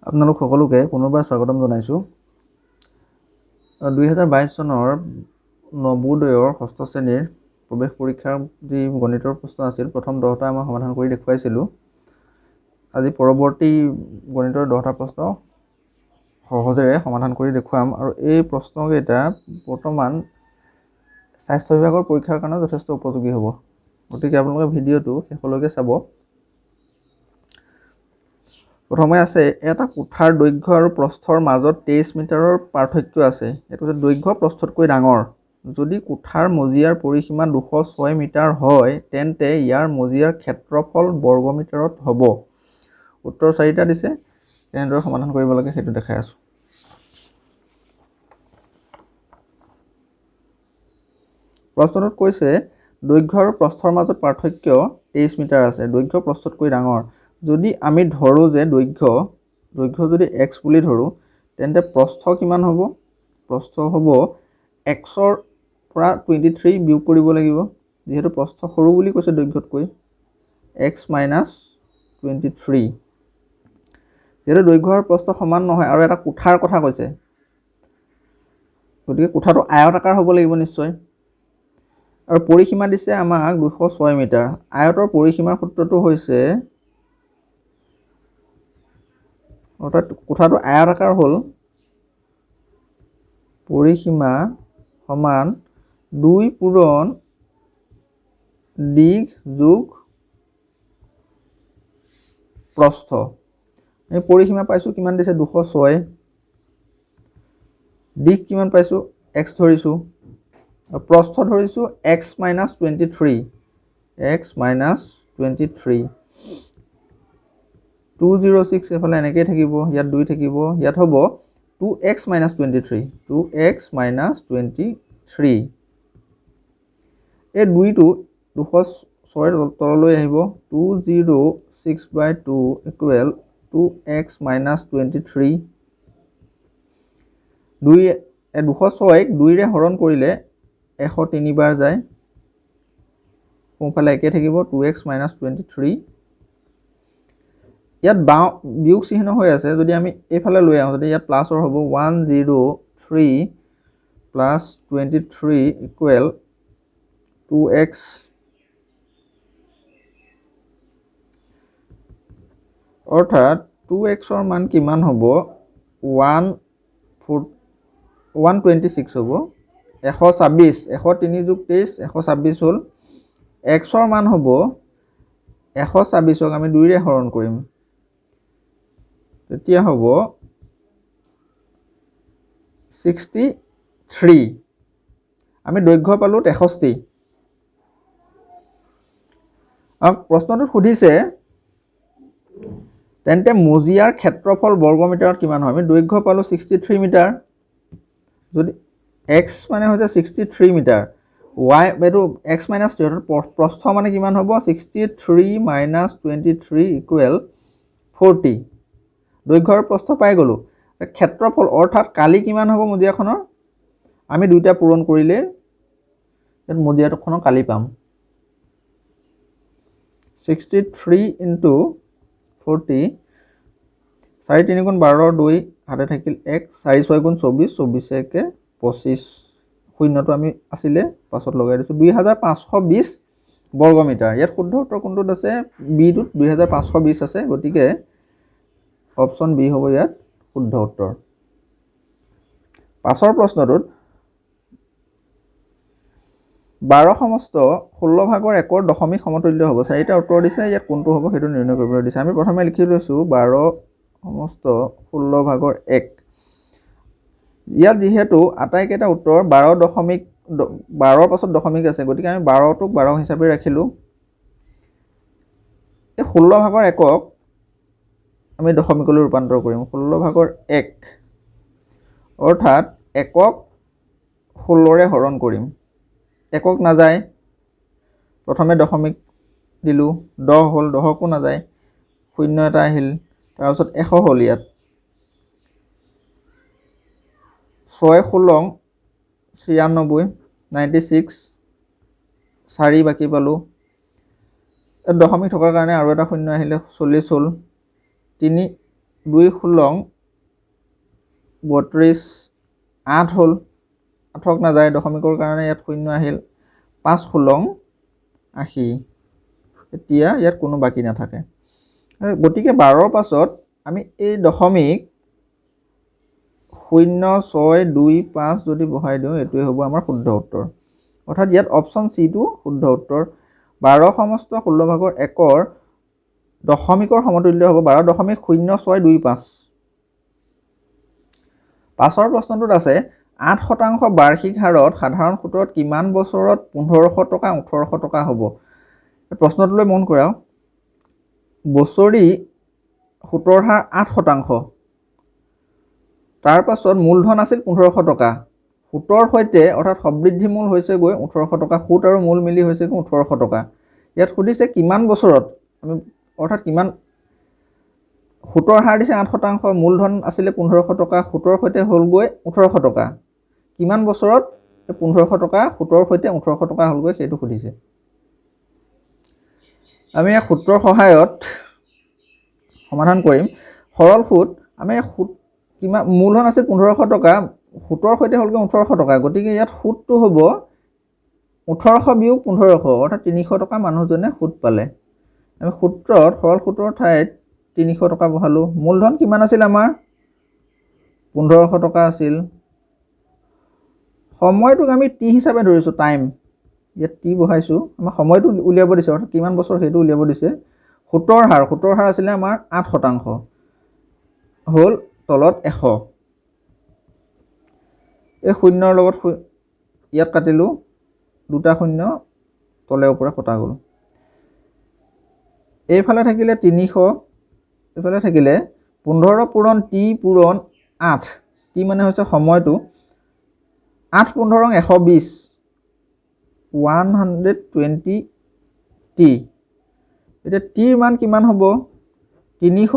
আপোনালোক সকলোকে পুনৰবাৰ স্বাগতম জনাইছোঁ। 2022 চনৰ নৱোদয়ৰ ষষ্ঠ শ্ৰেণীৰ প্ৰৱেশ পৰীক্ষাৰ যি গণিতৰ প্ৰশ্ন আছিল, প্ৰথম 10টা মই সমাধান কৰি দেখুৱাইছিলোঁ। আজি পৰৱৰ্তী গণিতৰ 10টা প্ৰশ্ন সহজেৰে সমাধান কৰি দেখুৱাম, আৰু এই প্ৰশ্নকেইটা বৰ্তমান স্বাস্থ্য বিভাগৰ পৰীক্ষাৰ কাৰণে যথেষ্ট উপযোগী হ'ব। গতিকে আপোনালোকে ভিডিঅ'টো শেষলৈকে চাব। প্ৰথমে আছে, এটা কোঠাৰ দৈৰ্ঘ্য আৰু প্ৰস্থৰ মাজত 23 মিটাৰৰ পাৰ্থক্য আছে। এইটো হৈছে দৈৰ্ঘ্য প্ৰস্থতকৈ ডাঙৰ। যদি কোঠাৰ মজিয়াৰ পৰিসীমা 206 মিটাৰ হয়, তেন্তে ইয়াৰ মজিয়াৰ ক্ষেত্ৰফল বৰ্গমিটাৰত হ'ব। উত্তৰ 4টা দিছে, কেনেদৰে সমাধান কৰিব লাগে সেইটো দেখাই আছোঁ। প্ৰশ্নটোত কৈছে দৈৰ্ঘ্য আৰু প্ৰস্থৰ মাজত পাৰ্থক্য 23 মিটাৰ আছে। দৈৰ্ঘ্য প্ৰস্থতকৈ ডাঙৰ। যদি আমি ধৰোঁ যে দৈৰ্ঘ্য যদি x বুলি ধৰোঁ, তেন্তে প্ৰস্থ কিমান হ'ব? প্ৰস্থ হ'ব xৰ পৰা 23 বিয়োগ কৰিব লাগিব, যিহেতু প্ৰস্থ সৰু বুলি কৈছে দৈৰ্ঘ্যতকৈ। x - 23। যিহেতু দৈৰ্ঘ্য আৰু প্ৰস্থ সমান নহয় আৰু এটা কোঠাৰ কথা কৈছে, গতিকে কোঠাটো আয়তাকাৰ হ'ব লাগিব নিশ্চয়। আৰু পৰিসীমা দিছে আমাক 206 মিটাৰ। আয়তৰ পৰিসীমাৰ সূত্ৰটো হৈছে, অৰ্থাৎ কোঠাটো আয়তাকাৰ হ'ল পৰিসীমা সমান 2 পূৰণ দীঘ যোগ প্ৰস্থ। আমি পৰিসীমা পাইছোঁ কিমান দিছে? 206। দিঘ কিমান পাইছোঁ? x ধৰিছোঁ, আৰু প্ৰস্থ ধৰিছোঁ x - 23। x - 23। 206 এফালে এনেকৈ থাকিব, ইয়াত 2 থাকিব, ইয়াত হ'ব 2x - 23। 2x - 23। এই 2টো 206ৰ তললৈ আহিব। 206/2 = 2x - 23। 206ক 2ৰে হৰণ কৰিলে 103 বাৰ যায়। সোঁফালে একে থাকিব, 2x - 23। ইয়াত বিয়োগ চিহ্ন হৈ আছে, যদি আমি এইফালে লৈ আহোঁ, যদি ইয়াত প্লাছৰ হ'ব 103 + 23 = 2x। অৰ্থাৎ 2xৰ মান কিমান হ'ব? 126 হ'ব। 126, 103 + 23, 126 হ'ল। xৰ মান হ'ব 126ক আমি 2ৰে হৰণ কৰিম, তেতিয়া হ'ব 63। আমি দৈৰ্ঘ্য পালোঁ 63। প্ৰশ্নটোত সুধিছে, তেন্তে মজিয়াৰ ক্ষেত্ৰফল বৰ্গমিটাৰত কিমান হয়? আমি দৈৰ্ঘ্য পালোঁ 63 মিটাৰ। যদি x মানে হৈছে 63 মিটাৰ, এইটো x - 3, প্ৰস্থ মানে কিমান হ'ব? 63 - 23 = 40। দৈৰ্ঘ্য আৰু প্ৰস্থ পাই গ'লোঁ। ক্ষেত্ৰফল অৰ্থাৎ কালি কিমান হ'ব মজিয়াখনৰ? আমি 2টা পূৰণ কৰিলে ইয়াত মজিয়াখনৰ কালি পাম। 63 × 40, 4 3 × 12, 2 হাতে থাকিল 1, 4 6 × 24, 24 1 25। শূন্যটো আমি আছিলে, পাছত লগাই দিছোঁ। 2520 বৰ্গমিটাৰ। ইয়াত শুদ্ধ উত্তৰ কোনটোত আছে? বিটোত 2520 আছে, গতিকে অপশ্যন বি হ'ব ইয়াত শুদ্ধ উত্তৰ। পাছৰ প্ৰশ্নটোত 12 সমস্ত 16 ভাগৰ 1ৰ দশমিক সমতুল্য হ'ব। 4টা উত্তৰ দিছে, ইয়াত কোনটো হ'ব সেইটো নিৰ্ণয় কৰিবলৈ দিছে। আমি প্ৰথমে লিখি লৈছোঁ 12 সমস্ত 16 ভাগৰ 1। ইয়াত যিহেতু আটাইকেইটা উত্তৰ 12ৰ পাছত দশমিক আছে, গতিকে আমি 12টোক 12 হিচাপে ৰাখিলোঁ। এই 16 ভাগৰ 1ক আমি দশমিকলৈ ৰূপান্তৰ কৰিম। 16 ভাগৰ 1, অৰ্থাৎ 1ক 16ৰে হৰণ কৰিম। 1ক নাযায়, প্ৰথমে দশমিক দিলোঁ, 10 হ'ল, 10কো নাযায়, 0 এটা আহিল, তাৰপিছত 100 হ'ল। ইয়াত 6 16 96, 96, 4 বাকী পালোঁ। দশমিক থকাৰ কাৰণে আৰু এটা 0 আহিলে, 40 হ'ল। 3 2 ষোলং 32 8 হ'ল 8ক নাযায় দশমিকৰ কাৰণে ইয়াত 0 আহিল 5 ষোলং 80 এতিয়া ইয়াত কোনো বাকি নাথাকে গতিকে 12ৰ পাছত আমি এই দশমিক 0625 যদি বহাই দিওঁ এটোই হ'ব আমাৰ শুদ্ধ উত্তৰ অৰ্থাৎ ইয়াত অপচন সি টো শুদ্ধ উত্তৰ 12 সমস্ত 16 ভাগৰ 1ৰ দশমিকৰ সমতুল্য হ'ব 12.0625 পাছৰ প্ৰশ্নটোত আছে 8% বাৰ্ষিক হাৰত সাধাৰণ সূত্ৰত কিমান বছৰত 1500 টকা 1800 টকা হ'ব প্ৰশ্নটোলৈ মন কৰাও বছৰি সূতৰ হাৰ 8% তাৰ পাছত মূলধন আছিল 1500 টকা সূতৰ সৈতে অৰ্থাৎ সবৃদ্ধি মূল হৈছে গৈ 1800 টকা সুত আৰু মূল মিলি হৈছে 1800 টকা ইয়াত সুধিছে কিমান বছৰত আমি অৰ্থাৎ কিমান সূতৰ হাৰ দিছে 8% মূলধন আছিল 1500 টকা সূতৰ সৈতে হ'ল গৈ 1800 টকা কিমান বছৰত 1500 টকা সূতৰ সৈতে 1800 টকা হ'ল গৈ সেইটো সুধিছে আমি এই সূত্ৰৰ সহায়ত সমাধান কৰিম সৰল সুত আমি কিমান মূলধন আছিল 1500 টকা সূতৰ সৈতে হ'ল গৈ 1800 টকা গতিকে ইয়াত সুতটো হ'ব 1800 বিয়োগ 1500 অৰ্থাৎ 300 টকা মানুহজনে সুত পালে আমি সূত্ৰত সৰল সূত্ৰৰ ঠাইত 300 টকা বহালো মূলধন কিমান আছিল আমাৰ 1500 টকা আছিল সময়টোক আমি টি হিচাপে ধৰিছো টাইম ইয়াত টি বহাইছো আমাৰ সময়টো উলিয়াব দিছে অৰ্থাৎ কিমান বছৰ সেইটো উলিয়াব দিছে সূতৰ হাৰ আছিল আমাৰ 8% হ'ল তলত 100 এই শূন্যৰ লগত ইয়াত কাটিলো দুটা শূন্য তলে ওপৰে কটা গ'ল এইফালে থাকিলে 300 এইফালে থাকিলে 15 পূৰণ টি পূৰণ 8 টি মানে হৈছে সময়টো 8 15 120 120 টি এতিয়া টিৰ মান কিমান হ'ব 300ক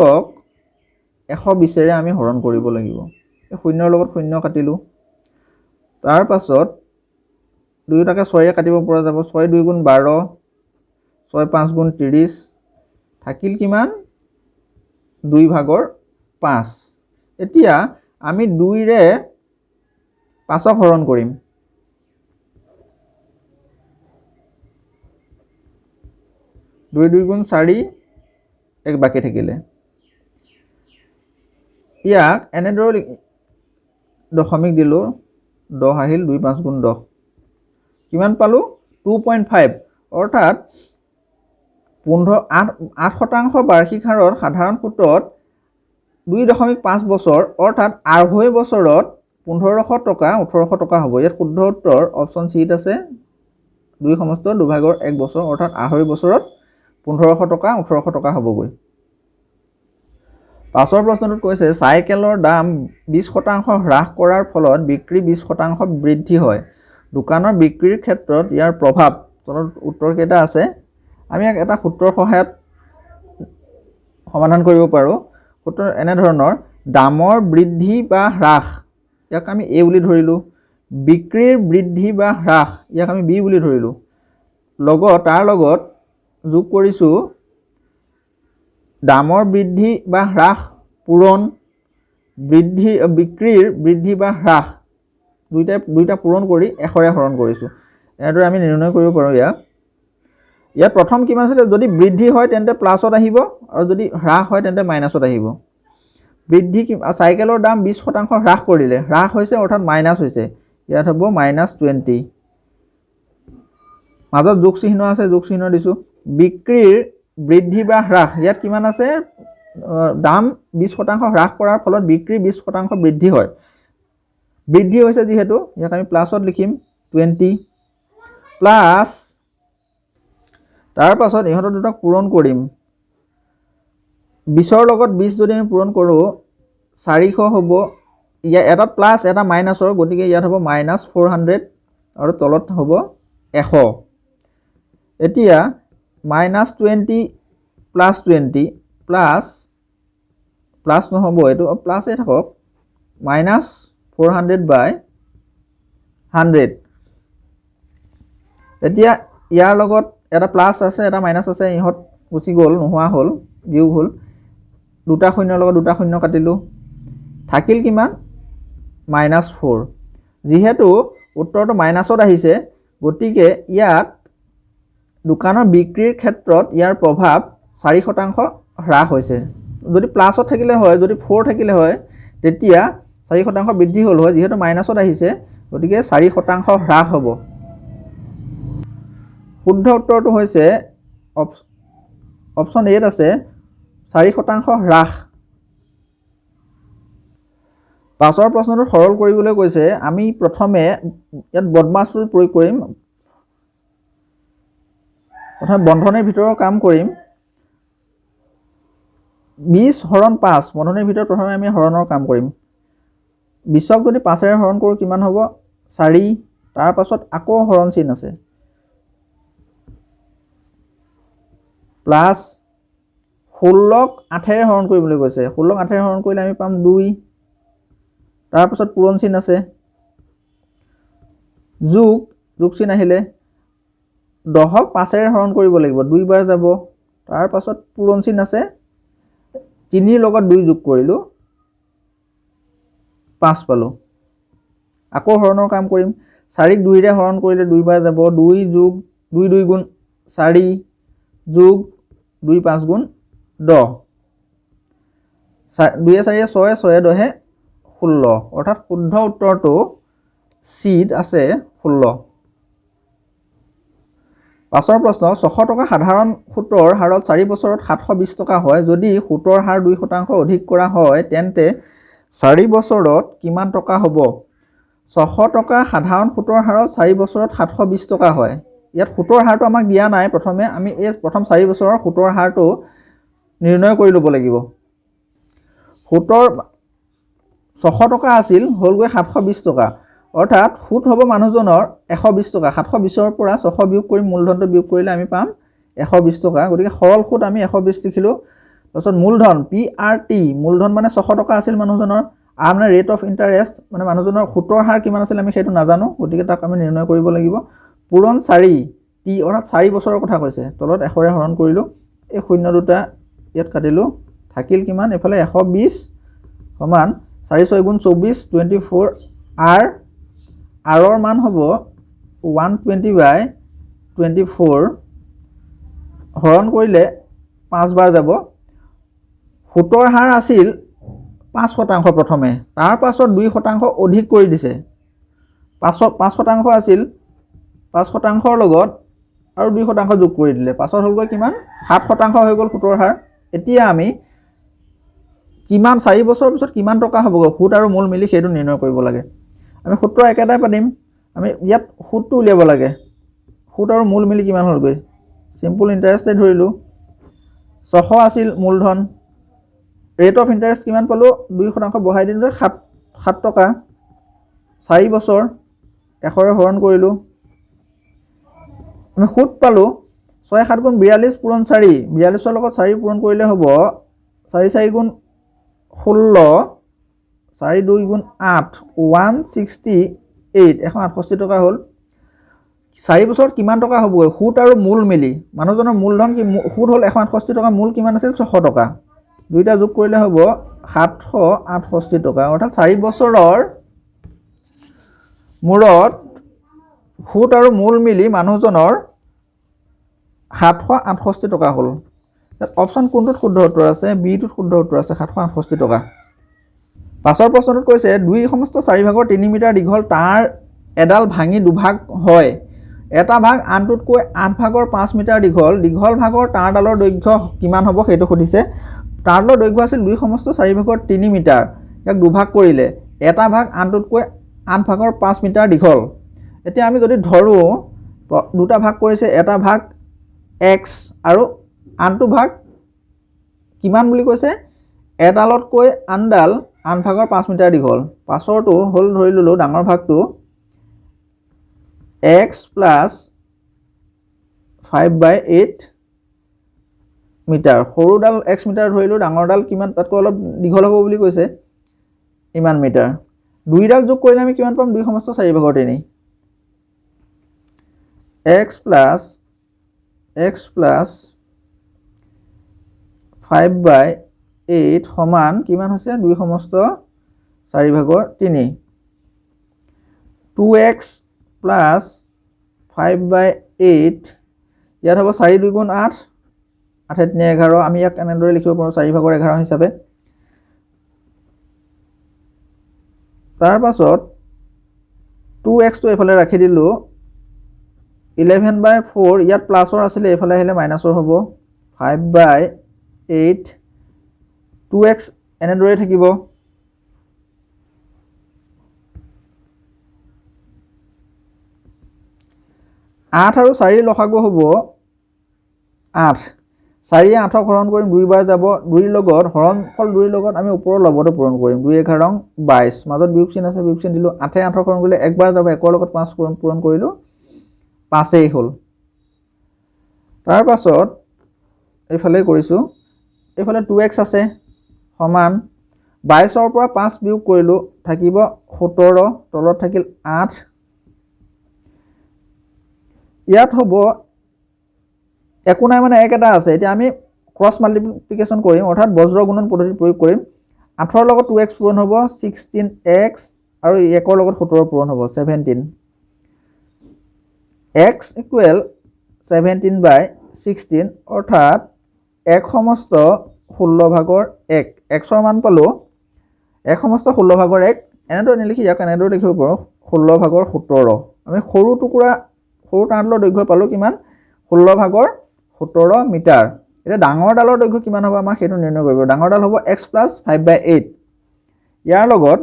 120 ৰে আমি হৰণ কৰিব লাগিব এই শূন্যৰ লগত শূন্য কাটিলো তাৰ পাছত দুইটাকে 6 ৰে কাটিব পৰা যাব 6 2 গুণ 12 6 5 গুণ 30 থাকিল কিমান 2 ভাগৰ 5 এতিয়া আমি 2 ৰে 5ক হৰণ কৰিম 2 2 গুণ 4 এক বাকি থাকিলে ইয়াক এনেদৰে দশমিক দিলো 10 আহিল 2 5 গুণ 10 কিমান পালো 2.5 অৰ্থাৎ 8% বাৰ্ষিক হাৰত সাধাৰণ সূত্ৰত 2.5 বছৰ অৰ্থাৎ 2.5 বছৰত 1500 টকা 1800 টকা হ'ব ইয়াত শুদ্ধ উত্তৰ অপচন সিত আছে 2 সমস্ত 2 ভাগৰ 1 বছৰ অৰ্থাৎ 2.5 বছৰত 1500 টকা 1800 টকা হ'বগৈ পাছৰ প্ৰশ্নটোত কৈছে চাইকেলৰ দাম 20% হ্ৰাস কৰাৰ ফলত বিক্ৰী 20% বৃদ্ধি হয় দোকানৰ বিক্ৰীৰ ক্ষেত্ৰত ইয়াৰ প্ৰভাৱ তলত উত্তৰ কেইটা আছে আমি এটা সূত্ৰৰ সহায়ত সমাধান কৰিব পাৰো সূত্ৰ এনে ধৰণৰ দামৰ বৃদ্ধি বা হ্ৰাস ইয়াক আমি এ বুলি ধৰিলো বিক্ৰীৰ বৃদ্ধি বা হ্ৰাস ইয়াক আমি বি বুলি ধৰিলো লগত তাৰ লগত যোগ কৰিছো দামৰ বৃদ্ধি বা হ্ৰাস পূৰণ বৃদ্ধি বিক্ৰীৰ বৃদ্ধি বা হ্ৰাস দুইটা পূৰণ কৰি 100 ৰে হৰণ কৰিছো এনেদৰে আমি নিৰ্ণয় কৰিব পাৰো ইয়াত প্ৰথম কিমান আছিল যদি বৃদ্ধি হয় তেন্তে প্লাছত আহিব আৰু যদি হ্ৰাস হয় তেন্তে মাইনাছত আহিব বৃদ্ধি সাইকেলৰ দাম 20% হ্ৰাস কৰিলে হ্ৰাস হৈছে অৰ্থাৎ মাইনাস হৈছে ইয়াত হ'ব -20 মাজত যোগ চিহ্ন আছে যোগ চিহ্ন দিছো বিক্ৰীৰ বৃদ্ধি বা হ্ৰাস ইয়াত কিমান আছে দাম 20% হ্ৰাস কৰাৰ ফলত বিক্ৰী 20% বৃদ্ধি হয় বৃদ্ধি হৈছে যেহেতু ইয়াক আমি প্লাছত লিখিম 20 প্লাস তাৰ পাছত ইহঁতৰ দুটাক পূৰণ কৰিম 20ৰ লগত 20 যদি আমি পূৰণ কৰো 400 হ'ব ইয়া এটা প্লাস এটা মাইনাসৰ গতিকে ইয়াত হ'ব -400 আৰু তলত হ'ব 100 এতিয়া -20 +20 প্লাস নহব এটো প্লাস এ থাকক -400/100 এতিয়া ইয়াৰ লগত এটা প্লাস আছে এটা মাইনাস আছে ইহত গুচি গ'ল নোহোৱা হ'ল বিয়োগ হ'ল দুটা শূন্যৰ লগত দুটা শূন্য কাটিলোঁ, থাকিল কিমান -4। যিহেতু উত্তৰটো মাইনাছত আহিছে গতিকে ইয়াত দোকানৰ বিক্ৰীৰ ক্ষেত্ৰত ইয়াৰ প্ৰভাৱ 4% হ্ৰাস হৈছে। যদি প্লাছত থাকিলে হয়, যদি 4 থাকিলে হয় তেতিয়া 4% বৃদ্ধি হ'ল হয়, যেহেতু মাইনাছত আহিছে গতিকে 4% হ্ৰাস হ'ব। শুদ্ধ উত্তৰটো হৈছে অপশ্যন এত আছে 4% হ্ৰাস। পাছৰ প্ৰশ্নটো সৰল কৰিবলৈ কৈছে। আমি প্ৰথমে ইয়াত বদমাছ ৰুল প্ৰয়োগ কৰিম। প্ৰথমে বন্ধনীৰ ভিতৰৰ কাম কৰিম। 20 হৰণ 5 বন্ধনীৰ ভিতৰত প্ৰথমে আমি হৰণৰ কাম কৰিম। 20ক যদি 5ৰে হৰণ কৰোঁ কিমান হ'ব 4, তাৰ পাছত আকৌ হৰণ চিন আছে প্লাছ 16ক 8ৰে হৰণ কৰিবলৈ কৈছে। 16ক 8ৰে হৰণ কৰিলে আমি পাম 2, তাৰ পাছত পূৰণ চিন আছে যোগ চিন আহিলে 10ক 5ৰে হৰণ কৰিব লাগিব, 2 বাৰ যাব, তাৰ পাছত পূৰণ চিন আছে 3ৰ লগত 2 যোগ কৰিলোঁ 5 পালোঁ। আকৌ হৰণৰ কাম কৰিম। 4ক 2ৰে হৰণ কৰিলে 2 বাৰ যাব, 2 যোগ 2 2 গুণ 4 যোগ 2 5 গুণ 10, 2 4 6, 6 10 16, অৰ্থাৎ শুদ্ধ উত্তৰটো চিত আছে 16। পাছৰ প্ৰশ্ন 600 টকা সাধাৰণ সুতৰ হাৰত 4 বছৰত 720 টকা হয়। যদি সুতৰ হাৰ 2% অধিক কৰা হয় তেন্তে 4 বছৰত কিমান টকা হ'ব? 600 টকা সাধাৰণ সুতৰ হাৰত 4 বছৰত 720 টকা হয়। ইয়াত সুতৰ হাৰটো আমাক দিয়া নাই। প্ৰথমে আমি এই প্ৰথম 4 বছৰৰ সুতৰ হাৰটো নিৰ্ণয় কৰি ল'ব লাগিব। সুতৰ 600 টকা আছিল হ'লগৈ 720 টকা, অৰ্থাৎ সুত হ'ব মানুহজনৰ 120 টকা। 720ৰ পৰা 600 বিয়োগ কৰি মূলধনটো বিয়োগ কৰিলে আমি পাম 120 টকা। গতিকে সৰল সুত আমি 120 লিখিলোঁ। তাৰপিছত মূলধন PRT, মূলধন মানে 600 টকা আছিল মানুহজনৰ, আৰু মানে ৰেট অফ ইণ্টাৰেষ্ট মানে মানুহজনৰ সুতৰ হাৰ কিমান আছিল আমি সেইটো নাজানো, গতিকে তাক আমি নিৰ্ণয় কৰিব লাগিব। পূৰণ 4 T, অৰ্থাৎ 4 বছৰৰ কথা কৈছে। তলত 100ৰে হৰণ কৰিলোঁ, এই শূন্য দুটা ইয়াত কাটিলোঁ, থাকিল কিমান এইফালে 120 সমান 4 6 গুণ 24 24 আৰৰ মান হ'ব 120/24, হৰণ কৰিলে 5 বাৰ যাব। সুতৰ হাৰ আছিল 5% প্ৰথমে, তাৰ পাছত 2% অধিক কৰি দিছে। 5% আছিল, 5%ৰ লগত আৰু 2% যোগ কৰি দিলে, পাছত হ'লগৈ কিমান 7% হৈ গ'ল সুতৰ হাৰ। এতিয়া আমি কিমান 4 বছৰৰ পিছত কিমান টকা হ'বগৈ সুত আৰু মূল মিলি সেইটো নিৰ্ণয় কৰিব লাগে। আমি সূত্ৰ একেটাই পাতিম, আমি ইয়াত সুতটো উলিয়াব লাগে। সুত আৰু মূল মিলি কিমান হ'লগৈ, চিম্পল ইণ্টাৰেষ্টে ধৰিলোঁ। 600 আছিল মূলধন, ৰেট অফ ইণ্টাৰেষ্ট কিমান পালোঁ 2% বঢ়াই দিলোঁ 7 টকা। 4 বছৰ 100ৰে হৰণ কৰিলোঁ, আমি সুত পালোঁ 6 7 গুণ 42 পূৰণ 4, 42ৰ লগত 4 পূৰণ কৰিলে হ'ব 4 4 গুণ 16, 4 2 গুণ 8, 168, 168 টকা হ'ল। 4 বছৰত কিমান টকা হ'বগৈ সুত আৰু মূল মিলি? মানুহজনৰ মূলধন কি, সুত হ'ল 168 টকা, মূল কিমান আছিল 600 টকা, দুইটা যোগ কৰিলে হ'ব 768 টকা। অৰ্থাৎ 4 বছৰৰ মূৰত সুত আৰু মূল মিলি মানুহজনৰ 768 টকা হ'ল। অপশ্যন কোনটোত শুদ্ধ উত্তৰ আছে? বিটোত শুদ্ধ উত্তৰ আছে, 768 টকা। পাছৰ প্ৰশ্নটোত কৈছে 2/4 মিটাৰ দীঘল তাঁৰ এডাল ভাঙি দুভাগ হয়। এটা ভাগ আনটোতকৈ 8 ভাগৰ 5 মিটাৰ দীঘল। দীঘল ভাগৰ তাঁৰডালৰ দৈৰ্ঘ্য কিমান হ'ব সেইটো সুধিছে। তাঁৰডালৰ দৈৰ্ঘ্য আছিল 2/4 মিটাৰ, ইয়াক দুভাগ কৰিলে এটা ভাগ আনটোতকৈ 8 ভাগৰ 5 মিটাৰ দীঘল। এতিয়া আমি যদি ধৰোঁ দুটা ভাগ কৰিছে, এটা ভাগ x আৰু আনটো ভাগ কিমান বুলি কৈছে, এডালতকৈ আনডাল 8 ভাগৰ 5 মিটাৰ দীঘল। পাছৰটো হ'ল ধৰি ল'লোঁ ডাঙৰ ভাগটো x প্লাছ 5/8 মিটাৰ, সৰুডাল x মিটাৰ ধৰিলোঁ, ডাঙৰডাল কিমান তাতকৈ অলপ দীঘল হ'ব বুলি কৈছে, ইমান মিটাৰ। দুইডাল যোগ কৰিলে আমি কিমান পাম 2/4 x প্লাছ 5/8 8 সমান কিমান হৈছে 2 সমস্ত 4/3 2x plus 5/8 ইয়াত হ'ব 4 2 গুণ 8 8 3 11 আমি ইয়াক এনেদৰে লিখিব পাৰোঁ 4/11 হিচাপে তাৰ পাছত 2x টো এফালে ৰাখি দিলো 11/4 ইয়াত প্লাসৰ আছিল এফালে আহিলে মাইনাসৰ হ'ব 5/8 2x এনেদৰে থাকিব 8 আৰু 4 লসাগু হ'ব 8 4 8ক হৰণ কৰিম 2 বাৰ যাব 2 লগত হৰণফল 2 লগত আমি ওপৰৰ লবটো পূৰণ কৰিম 2 11 22 মাজত বিয়োগ চিন আছে বিয়োগ চিন দিলো 8 8ক হৰণ কৰিলে এক বাৰ যাব 1ৰ লগত 5 পূৰণ কৰিলো 5 হ'ল তাৰ পাছত এইফালে কৰিছো এইফালে 2x আছে সমান 22ৰ পৰা 5 বিয়োগ কৰিলো থাকিব 17 তলত থাকিল 8 ইয়াত হ'ব একো নাই মানে এক এটা আছে এতিয়া আমি ক্ৰস মাল্টিপ্লিকেশন কৰিম অৰ্থাৎ বজ্ৰ গুণন পদ্ধতি প্ৰয়োগ কৰিম 8ৰ লগত 2x পূৰণ হ'ব 16x আৰু 1ৰ লগত 17 পূৰণ হ'ব 17 x equal 17/16 অৰ্থাৎ 1 সমস্ত 16/1 x ৰ মান পালো 1 সমস্ত 16/1 এনেদৰে নিলিখি ইয়াক এনেদৰে লিখিব পাৰো 16/17 আমি সৰু টুকুৰা সৰু টানলৰ দৈৰ্ঘ্য পালো কিমান 16/17 মিটাৰ এটা ডাঙৰ ডালৰ দৈৰ্ঘ্য কিমান হ'ব আমাক হেতু নিৰ্ণয় কৰিব ডাঙৰ ডাল হ'ব x + 5/8 ইয়াৰ লগত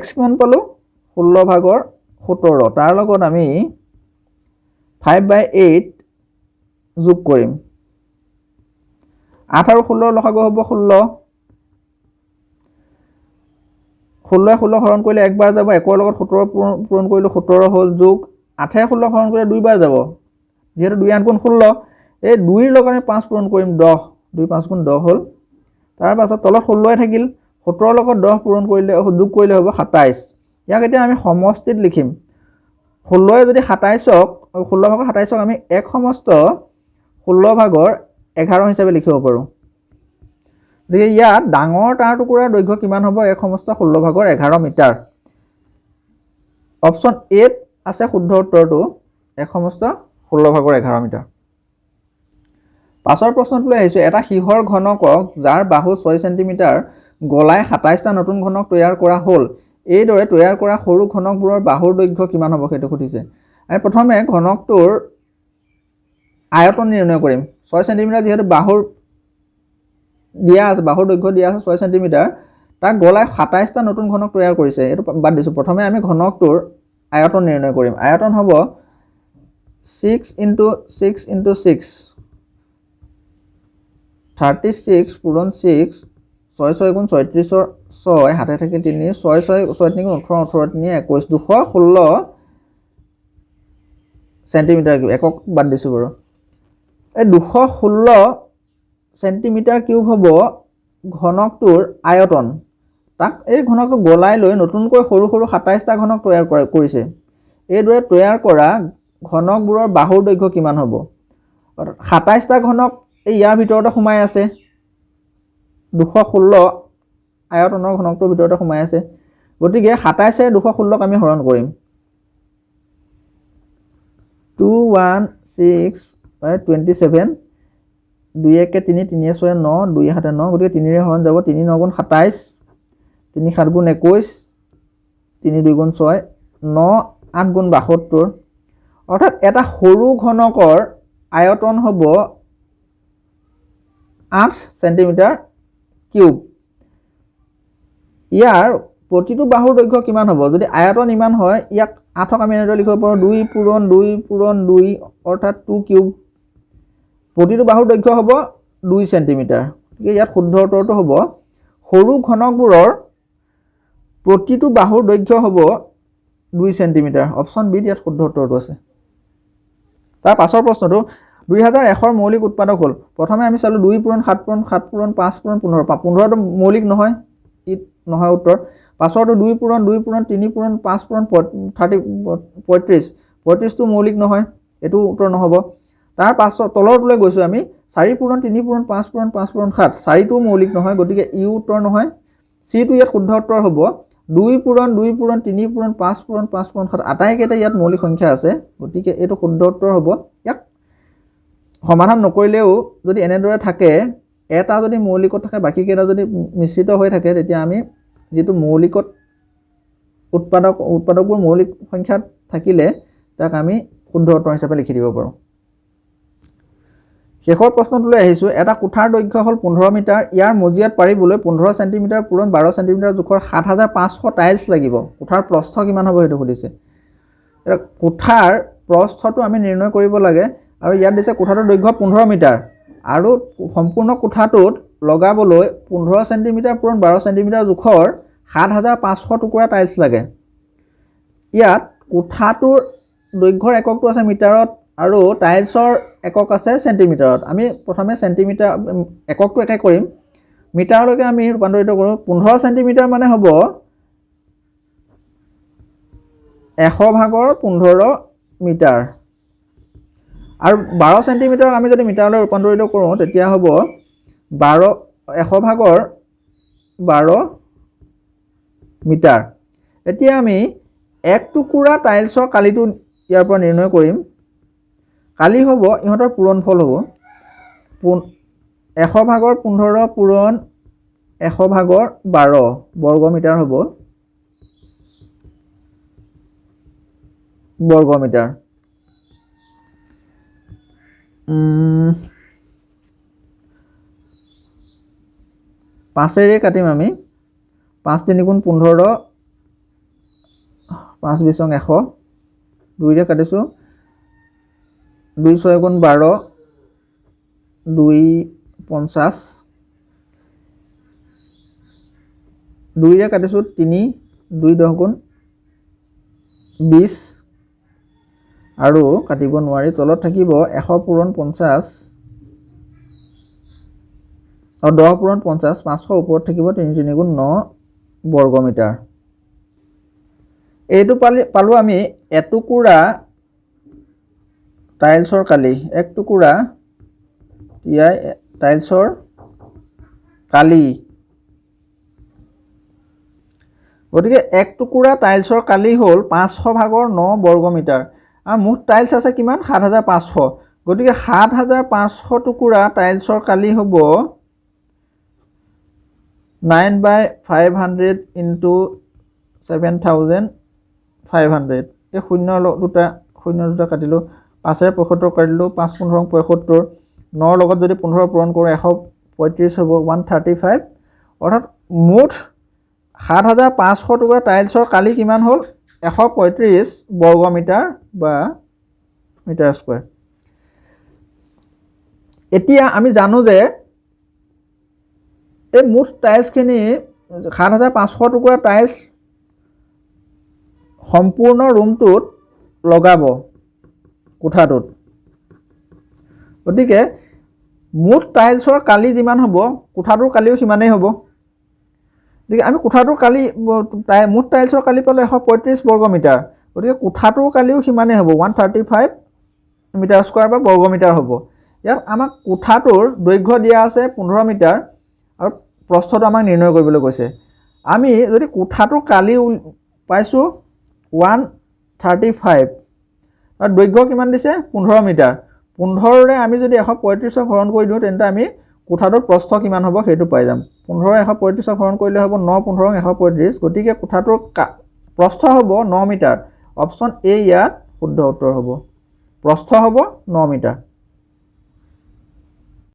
x কিমান পালো 16/17 তাৰ লগত আমি 5/8 যোগ কৰিম 8 আৰু 16 লসাগু হ'ব 16 16 16 হৰণ কৰিলে একবাৰ যাব 1ৰ লগত 17 পূৰণ কৰিলো 17 হ'ল যোগ 8 16 হৰণ কৰিলে 2 বাৰ যাব যেহেতু 2 8 গুণ 16 এই 2 ৰ লগত আমি 5 পূৰণ কৰিম 10 2 5 গুণ 10 হ'ল তাৰ পাছত তলত 16 থাকিল 17 ৰ লগত 10 পূৰণ কৰিলে যোগ কৰিলে হ'ব 27 ইয়াক এতিয়া আমি সমষ্টিত লিখিম 16 যদি 27ক 16/27ক আমি 1 সমস্ত 16/11 হিচাপে লিখিব পাৰো দেখি ইয়াত ডাঙৰ টাৰ টুকুৰাৰ দৈৰ্ঘ্য কিমান হ'ব 1 সমস্ত 16/11 মিটাৰ অপচন এ আছে শুদ্ধ উত্তৰটো 1 সমস্ত 16/11 মিটাৰ পাছৰ প্ৰশ্নটোলৈ আহিছো এটা শিহৰ ঘনকক যাৰ বাহু 6 সেন্টিমিটাৰ গলাই 27টা নতুন ঘনক তৈয়াৰ কৰা হ'ল এইদৰে তৈয়াৰ কৰা সৰু ঘনকবোৰৰ বাহুৰ দৈৰ্ঘ্য কিমান হ'ব সেইটো সুধিছে আমি প্ৰথমে ঘনকটোৰ আয়তন নিৰ্ণয় কৰিম 6 সেন্টিমিটাৰ যেহেতু বাহুৰ দিয়া আছে বাহুৰ দৈৰ্ঘ্য দিয়া আছে 6 সেন্টিমিটাৰ তাক গলাই 27টা নতুন ঘনক তৈয়াৰ কৰিছে এটো বাদ দিছো প্ৰথমে আমি ঘনকটোৰ আয়তন নিৰ্ণয় কৰিম আয়তন হ'ব 6 * 6 * 6 36 পূৰণ 6 6 6 গুণ 36ৰ 6 হাতে থাকে 3 6 6 6 3 গুণ 18 18 3 21 216 সেন্টিমিটাৰ কিউব একক বাদ দিছো বাৰু এই 216 সেন্টিমিটাৰ কিউব হ'ব ঘনকটোৰ আয়তন তাক এই ঘনকটো গলাই লৈ নতুনকৈ সৰু সৰু 27টা ঘনক তৈয়াৰ কৰিছে এইদৰে তৈয়াৰ কৰা ঘনকবোৰৰ বাহুৰ দৈৰ্ঘ্য কিমান হ'ব 27টা ঘনক এই ইয়াৰ ভিতৰতে সোমাই আছে 216 আয়তনৰ ঘনকটোৰ ভিতৰতে সোমাই আছে গতিকে 27 এ 216ক আমি হৰণ কৰিম 216/27 2 1 3 3 6 9 2 7 9 গতিকে 3 ৰে হৰণ যাব 3 9 গুণ 27 3 7 গুণ 21 3 2 গুণ 6 9 8 গুণ 72 অৰ্থাৎ এটা সৰু ঘনকৰ আয়তন হ'ব 8 সেন্টিমিটাৰ কিউব ইয়াৰ প্ৰতিটো বাহুৰ দৈৰ্ঘ্য কিমান হ'ব যদি আয়তন ইমান হয় ইয়াক 8ক আমি এনেদৰে লিখিব পাৰোঁ 2 পূৰণ 2 পূৰণ 2 অৰ্থাৎ 2 কিউব প্ৰতিটো বাহুৰ দৈৰ্ঘ্য হ'ব 2 সেন্টিমিটাৰ গতিকে ইয়াত শুদ্ধ উত্তৰটো হ'ব সৰু ঘনকবোৰৰ প্ৰতিটো বাহুৰ দৈৰ্ঘ্য হ'ব 2 সেন্টিমিটাৰ অপচন বি ইয়াত শুদ্ধ উত্তৰটো আছে তাৰ পাছৰ প্ৰশ্নটো 2001 ৰ মৌলিক উৎপাদক হ'ল প্ৰথমে আমি চালো 2 পূৰণ 7 পূৰণ 7 পূৰণ 5 পূৰণ 15 15 টো মৌলিক নহয় ই নহয় উত্তৰ পাছৰটো 2 পূৰণ 3 পূৰণ 5 পূৰণ 35 টো মৌলিক নহয় এটো উত্তৰ নহব তাৰ পাছত তলৰটোলৈ গৈছো আমি 4 পূৰণ 3 পূৰণ 5 পূৰণ 5 পূৰণ 7 4টো মৌলিক নহয় গতিকে ই উত্তৰ নহয় চিটো ইয়াত শুদ্ধ উত্তৰ হ'ব 2 পূৰণ 2 পূৰণ 3 পূৰণ 5 পূৰণ 5 পূৰণ 7 আটাইকেইটা ইয়াত মৌলিক সংখ্যা আছে গতিকে এইটো শুদ্ধ উত্তৰ হ'ব ইয়াক সমাধান নকৰিলেও যদি এনেদৰে থাকে এটা যদি মৌলিকত থাকে বাকি কেইটা যদি মিশ্ৰিত হৈ থাকে তেতিয়া আমি যেটো মৌলিকত উৎপাদকবোৰ মৌলিক সংখ্যা থাকিলে তাক আমি শুদ্ধ উত্তৰ হিচাপে লিখি দিব পাৰোঁ শেষৰ প্ৰশ্নটোলৈ আহিছো এটা কোঠাৰ দৈৰ্ঘ্য হ'ল 15 মিটাৰ ইয়াৰ মজিয়াত পাৰিবলৈ 15 সেন্টিমিটাৰ পূৰণ 12 সেন্টিমিটাৰ জোখৰ 7500 টাইলছ লাগিব কোঠাৰ প্ৰস্থ কিমান হ'ব হেতু সুধিছে এটা কোঠাৰ প্ৰস্থটো আমি নিৰ্ণয় কৰিব লাগে আৰু ইয়াত দিছে কোঠাটোৰ দৈৰ্ঘ্য 15 মিটাৰ আৰু সম্পূৰ্ণ কোঠাটোত লগাবলৈ 15 সেন্টিমিটাৰ পূৰণ 12 সেন্টিমিটাৰ জোখৰ 7500 টুকুৰা টাইলছ লাগে ইয়াত কোঠাটোৰ দৈৰ্ঘ্যৰ এককটো আছে মিটাৰত আৰু টাইলছৰ একক আছে সেন্টিমিটাৰত আমি প্ৰথমে সেন্টিমিটাৰ এককটো একে কৰিম মিটাৰলৈকে আমি ৰূপান্তৰিত কৰোঁ 15 সেন্টিমিটাৰ মানে হ'ব 100 ভাগৰ 15 মিটাৰ আৰু 12 সেন্টিমিটাৰ আমি যদি মিটাৰলৈ ৰূপান্তৰিত কৰোঁ তেতিয়া হ'ব 100 ভাগৰ 12 মিটাৰ এতিয়া আমি এক টুকুৰা টাইলছৰ কালিটো ইয়াৰ পৰা নিৰ্ণয় কৰিম কালি হ'ব ইহঁতৰ পূৰণফল হ'ব 100 ভাগৰ 15 পূৰণ 100 ভাগৰ 12 বৰ্গ মিটাৰ হ'ব বৰ্গ মিটাৰ 5 কাটিম আমি 5 3 গুণ 15 5 20 100 2 ৰে কাটিছো 2 6 গুণ 12 2 50 2 ৰে কাটিছো 3 2 10 গুণ 20 আৰু কাটিব নোৱাৰি তলত থাকিব 100 পূৰণ 50 আৰু 10 পূৰণ 50 500 ওপৰত থাকিব 3 3 গুণ 9 বৰ্গ মিটাৰ এইটো পালো আমি এটুকুৰা টাইলছৰ কালি এক টুকুৰা ইয়াই টাইলছৰ কালি গতিকে এক টুকুৰা টাইলছৰ কালি হ'ল 500 ভাগৰ 9 বৰ্গ মিটাৰ আৰু মুঠ টাইলছ আছে কিমান 7500 গতিকে 7500 টুকুৰা টাইলছৰ কালি হ'ব 9/500 into 7500 এই শূন্য দুটা কাটিলো 5 ৰে 75 কাটিলো 5 15 75 9 লগত যদি 15 পূৰণ কৰোঁ 135 হ'ব 135 অৰ্থাৎ মুঠ 7500 টুকুৰা টাইলছৰ কালি কিমান হ'ল 135 বৰ্গ মিটাৰ বা মিটাৰ স্কয়াৰ এতিয়া আমি জানো যে এই মুঠ টাইলছখিনি 7500 টুকুৰা টাইলছ সম্পূৰ্ণ ৰুমটোত লগাব কোঠাটোত গতিকে মুঠ টাইলছৰ কালি যিমান হ'ব কোঠাটোৰ কালিও সিমানেই হ'ব গতিকে আমি কোঠাটোৰ কালি মুঠ টাইলছৰ কালি পালে 135 বৰ্গ মিটাৰ গতিকে কোঠাটোৰ কালিও সিমানেই হ'ব 135 মিটাৰ স্কয়াৰ বা বৰ্গ মিটাৰ হ'ব ইয়াত আমাক কোঠাটোৰ দৈৰ্ঘ্য দিয়া আছে 15 মিটাৰ আৰু প্ৰস্থটো আমাক নিৰ্ণয় কৰিবলৈ কৈছে আমি যদি কোঠাটোৰ কালি পাইছো 135 আৰু দৈৰ্ঘ্য কিমান দিছে 15 মিটাৰ 15 ৰে আমি যদি 135 হৰণ কৰি দিওঁ তেন্তে আমি কোঠাটোৰ প্ৰস্থ কিমান হ'ব সেইটো পাই যাম 15 135 হৰণ কৰিলে হ'ব 9 15 135 গতিকে কোঠাটোৰ প্ৰস্থ হ'ব 9 মিটাৰ অপচন এ ইয়াত শুদ্ধ উত্তৰ হ'ব প্ৰস্থ হ'ব 9 মিটাৰ